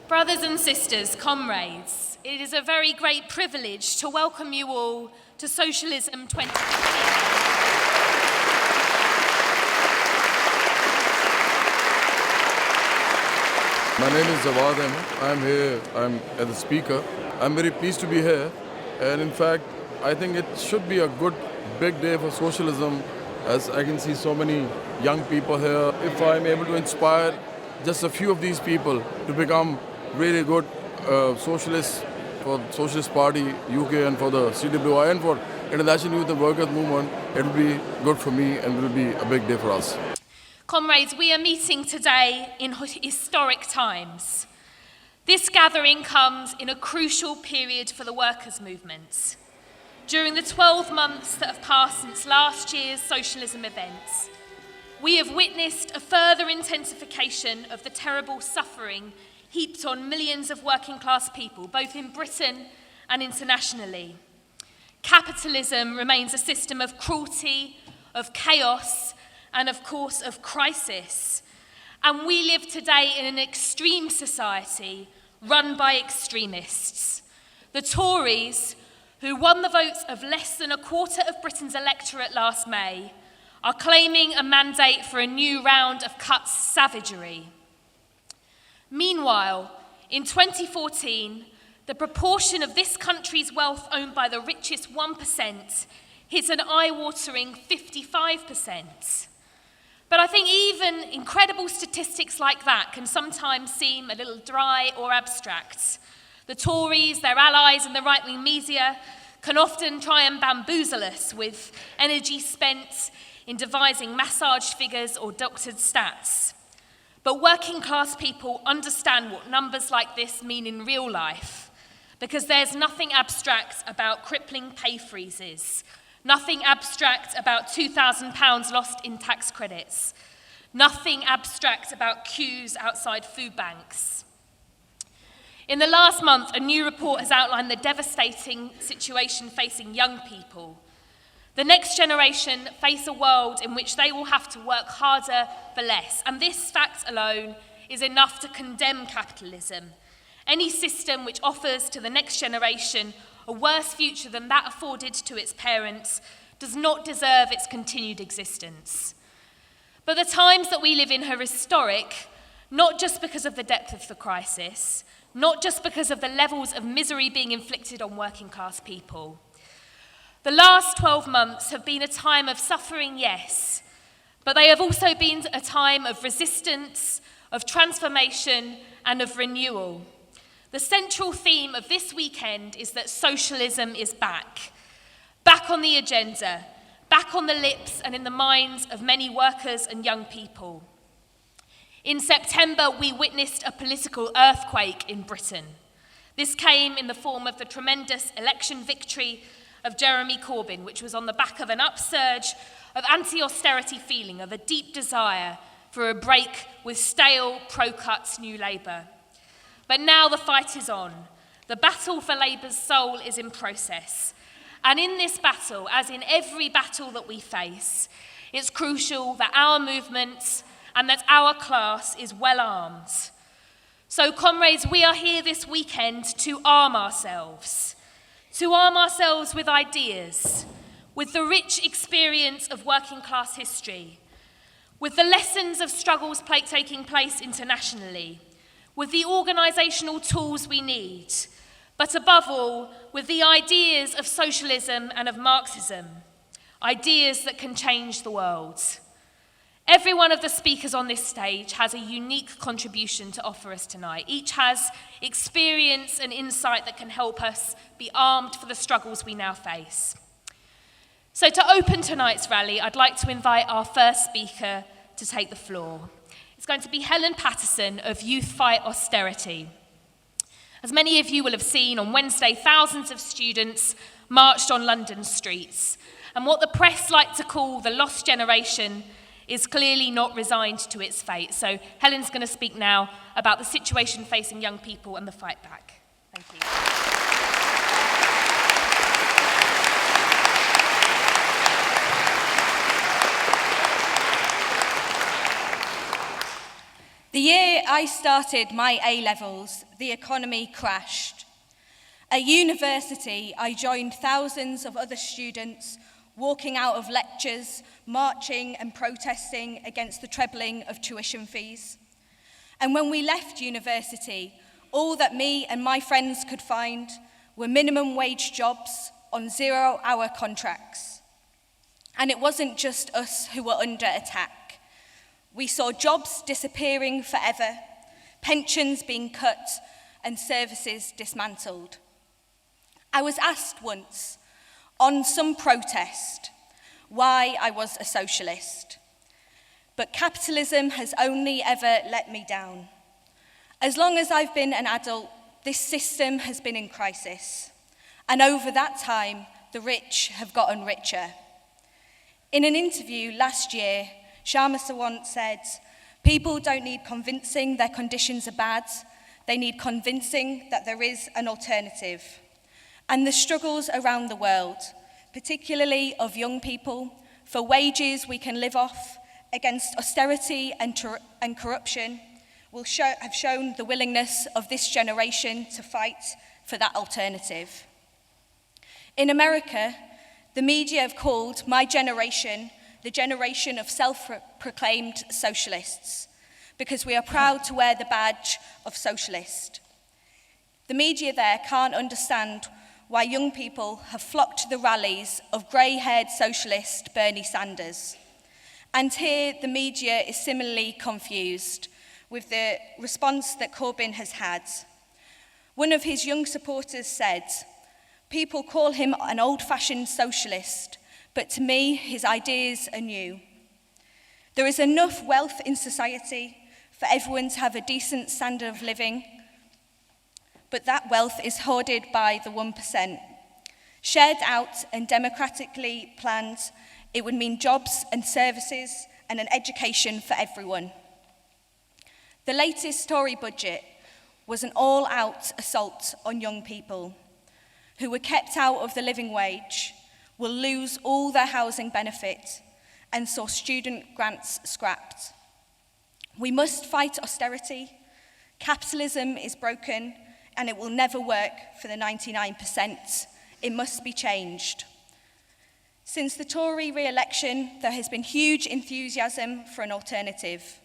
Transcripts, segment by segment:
Brothers and sisters, comrades, it is a very great privilege to welcome you all to Socialism 2015. My name is Jawad Ahmed. I'm here, I'm as a speaker. I'm very pleased to be here. And in fact, I think it should be a good, big day for socialism, as I can see so many young people here. If I'm able to inspire just a few of these people to become really good socialists for the Socialist Party, UK, and for the CWI, and for International Youth and Workers Movement, it will be good for me and it will be a big day for us. Comrades, we are meeting today in historic times. This gathering comes in a crucial period for the workers' movement. During the 12 months that have passed since last year's socialism events, we have witnessed a further intensification of the terrible suffering heaped on millions of working class people, both in Britain and internationally. Capitalism remains a system of cruelty, of chaos, and of course of crisis. And we live today in an extreme society run by extremists. The Tories, who won the votes of less than a quarter of Britain's electorate last May, are claiming a mandate for a new round of cuts savagery. Meanwhile, in 2014, the proportion of this country's wealth owned by the richest 1% hit an eye-watering 55%. But I think even incredible statistics like that can sometimes seem a little dry or abstract. The Tories, their allies, and the right-wing media can often try and bamboozle us with energy spent in devising massage figures or doctored stats. But working class people understand what numbers like this mean in real life, because there's nothing abstract about crippling pay freezes, nothing abstract about £2,000 lost in tax credits, nothing abstract about queues outside food banks. In the last month, a new report has outlined the devastating situation facing young people. The next generation face a world in which they will have to work harder for less, and this fact alone is enough to condemn capitalism. Any system which offers to the next generation a worse future than that afforded to its parents does not deserve its continued existence. But the times that we live in are historic, not just because of the depth of the crisis, not just because of the levels of misery being inflicted on working class people. The last 12 months have been a time of suffering, yes, but they have also been a time of resistance, of transformation, and of renewal. The central theme of this weekend is that socialism is back. Back on the agenda, back on the lips and in the minds of many workers and young people. In September, we witnessed a political earthquake in Britain. This came in the form of the tremendous election victory of Jeremy Corbyn, which was on the back of an upsurge of anti-austerity feeling, of a deep desire for a break with stale, pro-cuts New Labour. But now the fight is on. The battle for Labour's soul is in process. And in this battle, as in every battle that we face, it's crucial that our movement and that our class is well armed. So, comrades, we are here this weekend to arm ourselves with ideas, with the rich experience of working class history, with the lessons of struggles taking place internationally, with the organisational tools we need, but above all, with the ideas of socialism and of Marxism, ideas that can change the world. Every one of the speakers on this stage has a unique contribution to offer us tonight. Each has experience and insight that can help us be armed for the struggles we now face. So to open tonight's rally, I'd like to invite our first speaker to take the floor. It's going to be Helen Pattison of Youth Fight Austerity. As many of you will have seen, on Wednesday, thousands of students marched on London streets. And what the press like to call the lost generation is clearly not resigned to its fate. So Helen's going to speak now about the situation facing young people and the fight back. Thank you. The year I started my A-levels, the economy crashed. At university, I joined thousands of other students walking out of lectures, marching and protesting against the trebling of tuition fees. And when we left university, all that me and my friends could find were minimum wage jobs on 0-hour contracts. And it wasn't just us who were under attack. We saw jobs disappearing forever, pensions being cut, and services dismantled. I was asked once, on some protest, why I was a socialist. But capitalism has only ever let me down. As long as I've been an adult, this system has been in crisis. And over that time, the rich have gotten richer. In an interview last year, Sharma Sawant said, "People don't need convincing their conditions are bad. They need convincing that there is an alternative." And the struggles around the world, particularly of young people, for wages we can live off, against austerity and corruption, have shown the willingness of this generation to fight for that alternative. In America, the media have called my generation the generation of self-proclaimed socialists, because we are proud to wear the badge of socialist. The media there can't understand why young people have flocked to the rallies of grey-haired socialist Bernie Sanders. And here the media is similarly confused with the response that Corbyn has had. One of his young supporters said, "People call him an old-fashioned socialist, but to me, his ideas are new." There is enough wealth in society for everyone to have a decent standard of living, but that wealth is hoarded by the 1%. Shared out and democratically planned, it would mean jobs and services and an education for everyone. The latest Tory budget was an all-out assault on young people who were kept out of the living wage, will lose all their housing benefit, and saw student grants scrapped. We must fight austerity. Capitalism is broken, and it will never work for the 99%. It must be changed. Since the Tory re-election, there has been huge enthusiasm for an alternative.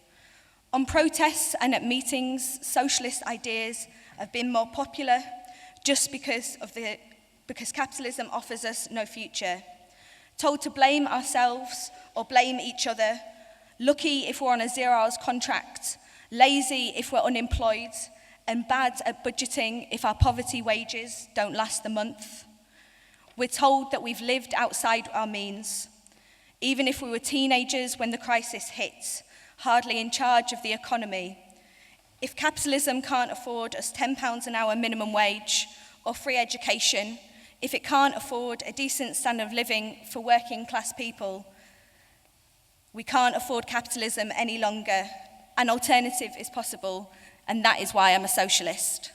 On protests and at meetings, socialist ideas have been more popular just because capitalism offers us no future. Told to blame ourselves or blame each other, lucky if we're on a 0-hours contract, lazy if we're unemployed, and bad at budgeting if our poverty wages don't last the month. We're told that we've lived outside our means, even if we were teenagers when the crisis hit, hardly in charge of the economy. If capitalism can't afford us £10 an hour minimum wage or free education, if it can't afford a decent standard of living for working class people, we can't afford capitalism any longer. An alternative is possible, and that is why I'm a socialist.